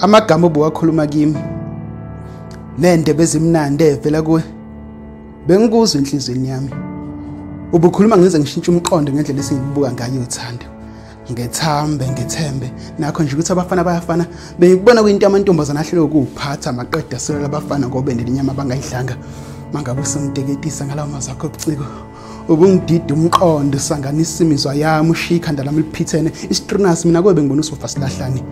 amagama obuwakhuluma kimi nendebe ezimnandi evela kuwe bengikuzwa enhlizweni yami ubukhuluma ngize ngishintshe umqondo ngendlela esingibuka ngayo uthando ngethembe nakho nje ukuthi abafana bayafana bengikubona kuyinto yamantombazana ahlelo ukuphatha amaqeda selo labafana ngoba nelinyama bangayidlanga mangabe usemteketisa ngalawo mazakho obuciko ubungidida umqondo sanganisa imizwa yami ushiya ikhanda lami liphithene istrinus mina kobe ngibona usofa silahlane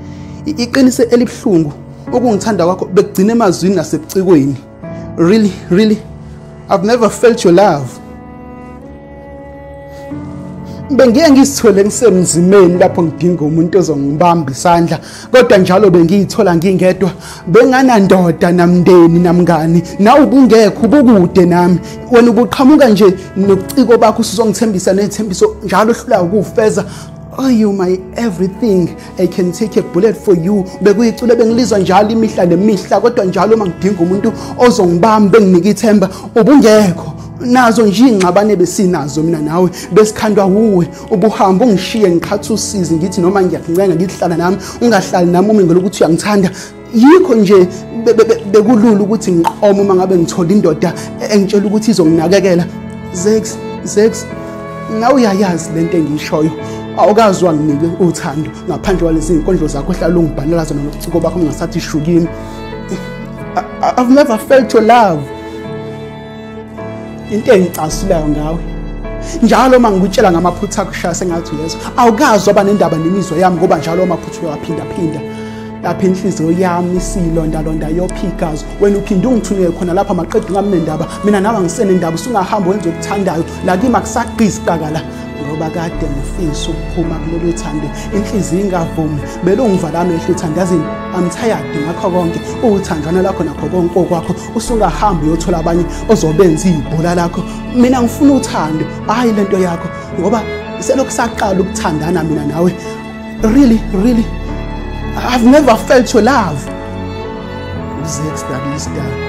iqinise elibhlungu ukungithanda kwakho bekugcina emazwini nasebucikweni really I've never felt your love bengiye ngisithole ngisemzimeni lapho ngidinga umuntu ozongibamba isandla kodwa njalo bengiyithola ngingedwa benganandoda namndeni namngani nawe ubungekho ubukude nami wena ubuqhamuka nje nobuciko bakho usuzongithembisa nethembiso njalo hlula ukufeza oh you my everything I can take a bullet for you bekuyicule bengilizwa njalo imihla nemihla kodwa njalo mangidinga umuntu ozongibamba benginika ithemba ubungekho nazo nje ingxabane besinazo mina nawe besikhandwa uwe ubuhamba ungishiye ngikhatha usizi ngithi noma ngiyakuncenga ngihlala nami ungahlali nami uma ngelo ukuthi uyangithanda yikho nje bekulula ukuthi ngiqoma uma ngabe ngithola indoda engitshela ukuthi izonginakekela Zex nawe uyayazi lento engiyishoyo awukazwa nginike uthando ngaphandle kwalezi inkondlo zakho hlala ungibhalela zona nobuciko bakho ngingasathi shukimi I've never felt your love into engicasulayo ngawe njalo mangikutshela ngamaphutha akushaya sengathi uyezwa awukazwa abanendaba nemizwa yami ngoba njalo amaphutha uyaphinda lapha inhliziyo yami isilonda yophigazo wena uphinde ungithunye khona lapha maqedwe ngami nendaba mina nawe ngisenendaba usungahamba wenza ukuthandayo la kimi akusaqisi qakala ngoba kade ngifisa ukuphuma kulolu thando inhliziyo ingavumi belo ungivala amehlo uthandazini I'm tired ngakho konke uthandana lakho nakho konke kwakho usungahamba uyothola abanye ozobenza ibhola lakho mina ngifuna uthando hayi lento yakho ngoba selokhu saqala ukuthandana mina nawe really I've never felt your love Zex that is done